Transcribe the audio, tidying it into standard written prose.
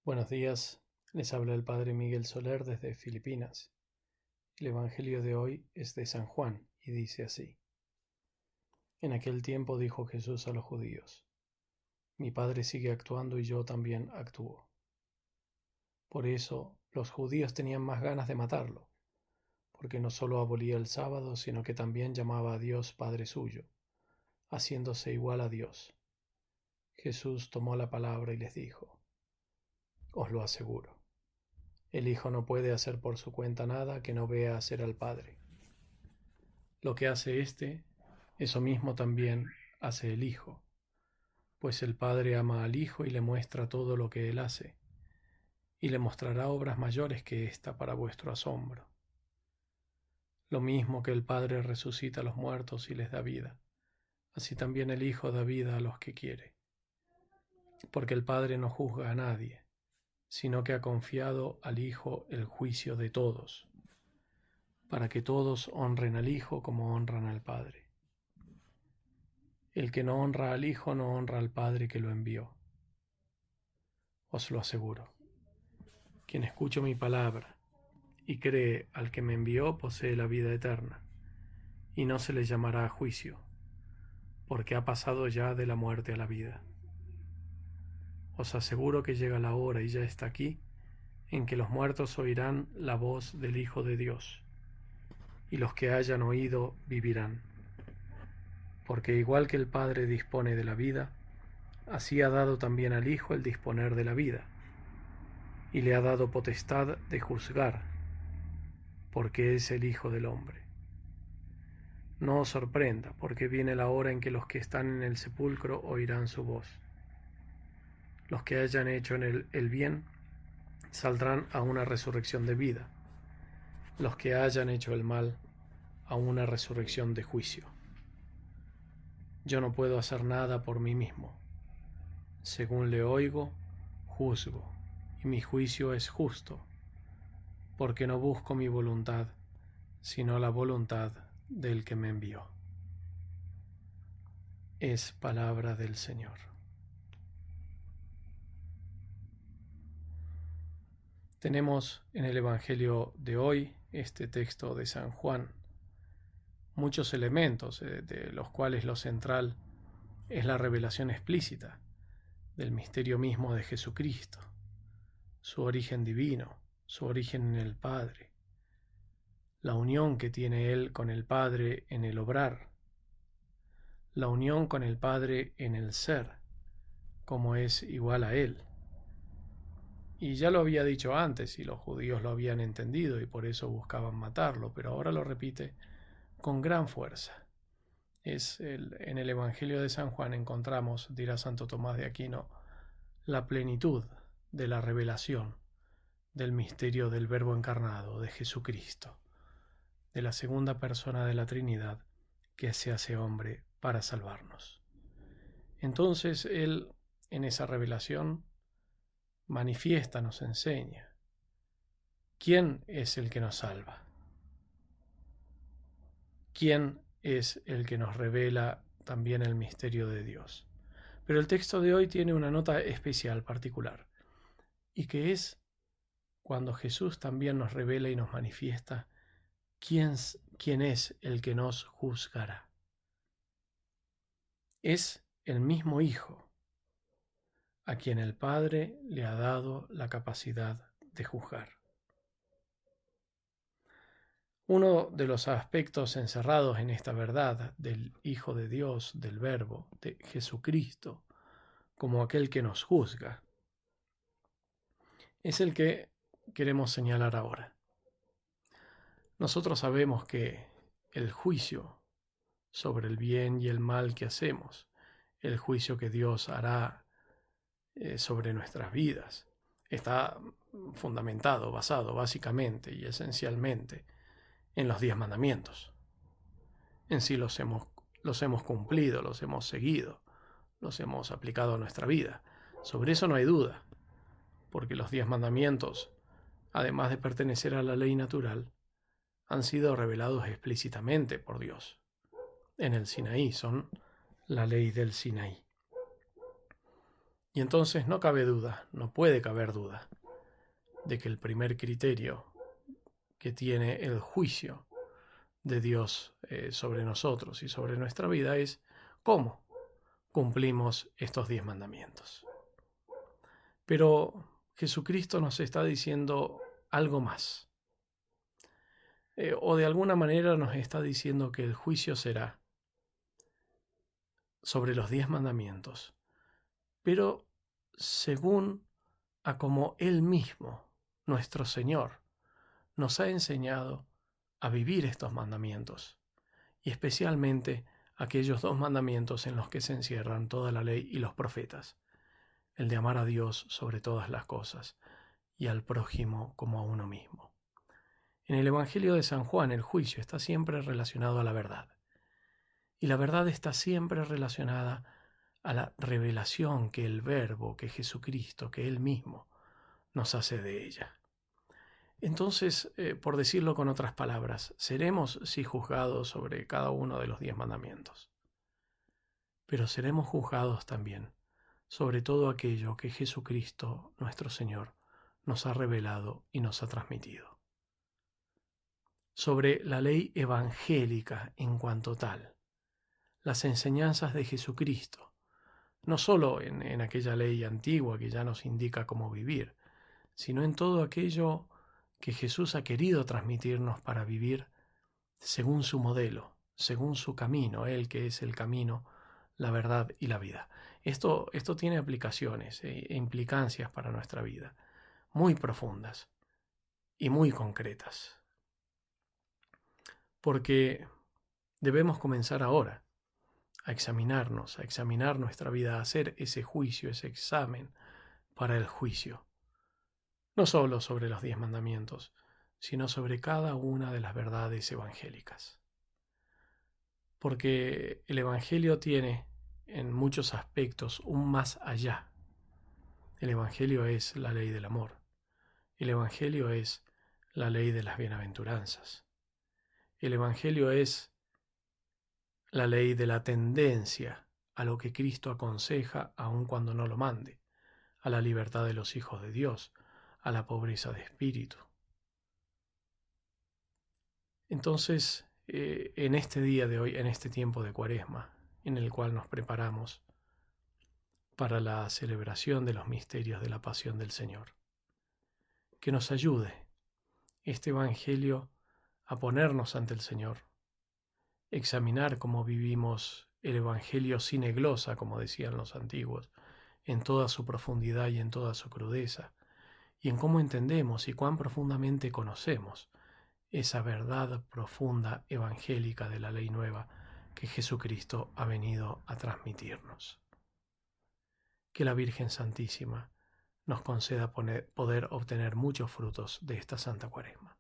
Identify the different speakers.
Speaker 1: Buenos días, les habla el Padre Miguel Soler desde Filipinas. El Evangelio de hoy es de San Juan y dice así. En aquel tiempo dijo Jesús a los judíos, mi Padre sigue actuando y yo también actúo. Por eso los judíos tenían más ganas de matarlo, porque no solo abolía el sábado, sino que también llamaba a Dios Padre suyo, haciéndose igual a Dios. Jesús tomó la palabra y les dijo, os lo aseguro. El Hijo no puede hacer por su cuenta nada que no vea hacer al Padre. Lo que hace éste, eso mismo también hace el Hijo, pues el Padre ama al Hijo y le muestra todo lo que él hace, y le mostrará obras mayores que ésta para vuestro asombro. Lo mismo que el Padre resucita a los muertos y les da vida, así también el Hijo da vida a los que quiere. Porque el Padre no juzga a nadie, sino que ha confiado al Hijo el juicio de todos, para que todos honren al Hijo como honran al Padre. El que no honra al Hijo no honra al Padre que lo envió. Os lo aseguro. Quien escucha mi palabra y cree al que me envió posee la vida eterna, y no se le llamará a juicio, porque ha pasado ya de la muerte a la vida. Os aseguro que llega la hora, y ya está aquí, en que los muertos oirán la voz del Hijo de Dios, y los que hayan oído vivirán. Porque igual que el Padre dispone de la vida, así ha dado también al Hijo el disponer de la vida, y le ha dado potestad de juzgar, porque es el Hijo del Hombre. No os sorprenda, porque viene la hora en que los que están en el sepulcro oirán su voz. Los que hayan hecho en el bien saldrán a una resurrección de vida, los que hayan hecho el mal a una resurrección de juicio. Yo no puedo hacer nada por mí mismo. Según le oigo, juzgo, y mi juicio es justo, porque no busco mi voluntad, sino la voluntad del que me envió. Es palabra del Señor. Tenemos en el Evangelio de hoy, este texto de San Juan, muchos elementos, de los cuales lo central es la revelación explícita del misterio mismo de Jesucristo, su origen divino, su origen en el Padre, la unión que tiene Él con el Padre en el obrar, la unión con el Padre en el ser, como es igual a Él. Y ya lo había dicho antes y los judíos lo habían entendido y por eso buscaban matarlo, pero ahora lo repite con gran fuerza. En el Evangelio de San Juan encontramos, dirá Santo Tomás de Aquino, la plenitud de la revelación del misterio del Verbo encarnado, de Jesucristo, de la segunda persona de la Trinidad que se hace hombre para salvarnos. Entonces Él, en esa revelación, manifiesta, nos enseña quién es el que nos salva, quién es el que nos revela también el misterio de Dios. Pero el texto de hoy tiene una nota especial, particular, y que es cuando Jesús también nos revela y nos manifiesta quién es el que nos juzgará. Es el mismo Hijo, a quien el Padre le ha dado la capacidad de juzgar. Uno de los aspectos encerrados en esta verdad del Hijo de Dios, del Verbo, de Jesucristo, como aquel que nos juzga, es el que queremos señalar ahora. Nosotros sabemos que el juicio sobre el bien y el mal que hacemos, el juicio que Dios hará sobre nuestras vidas, está fundamentado, basado básicamente y esencialmente en los 10 mandamientos. En sí los hemos cumplido, los hemos seguido, los hemos aplicado a nuestra vida. Sobre eso no hay duda, porque los 10 mandamientos, además de pertenecer a la ley natural, han sido revelados explícitamente por Dios. En el Sinaí son la ley del Sinaí. Y entonces no cabe duda, no puede caber duda, de que el primer criterio que tiene el juicio de Dios sobre nosotros y sobre nuestra vida es cómo cumplimos estos 10 mandamientos. Pero Jesucristo nos está diciendo algo más. O de alguna manera nos está diciendo que el juicio será sobre los 10 mandamientos, pero según a como Él mismo, nuestro Señor, nos ha enseñado a vivir estos mandamientos, y especialmente aquellos 2 mandamientos en los que se encierran toda la ley y los profetas, el de amar a Dios sobre todas las cosas y al prójimo como a uno mismo. En el Evangelio de San Juan, el juicio está siempre relacionado a la verdad, y la verdad está siempre relacionada a la revelación que el Verbo, que Jesucristo, que Él mismo nos hace de ella. Entonces, por decirlo con otras palabras, seremos sí juzgados sobre cada uno de los 10 mandamientos, pero seremos juzgados también sobre todo aquello que Jesucristo, nuestro Señor, nos ha revelado y nos ha transmitido. Sobre la ley evangélica en cuanto tal, las enseñanzas de Jesucristo, no solo en aquella ley antigua que ya nos indica cómo vivir, sino en todo aquello que Jesús ha querido transmitirnos para vivir según su modelo, según su camino, Él que es el camino, la verdad y la vida. Esto tiene aplicaciones e implicancias para nuestra vida, muy profundas y muy concretas. Porque debemos comenzar ahora a examinarnos, a examinar nuestra vida, a hacer ese juicio, ese examen para el juicio. No solo sobre los 10 mandamientos, sino sobre cada una de las verdades evangélicas. Porque el Evangelio tiene en muchos aspectos un más allá. El Evangelio es la ley del amor. El Evangelio es la ley de las bienaventuranzas. El Evangelio es la ley de la tendencia a lo que Cristo aconseja aun cuando no lo mande, a la libertad de los hijos de Dios, a la pobreza de espíritu. Entonces, en este día de hoy, en este tiempo de Cuaresma, en el cual nos preparamos para la celebración de los misterios de la pasión del Señor, que nos ayude este Evangelio a ponernos ante el Señor, examinar cómo vivimos el Evangelio sine glosa, como decían los antiguos, en toda su profundidad y en toda su crudeza, y en cómo entendemos y cuán profundamente conocemos esa verdad profunda evangélica de la ley nueva que Jesucristo ha venido a transmitirnos. Que la Virgen Santísima nos conceda poder obtener muchos frutos de esta Santa Cuaresma.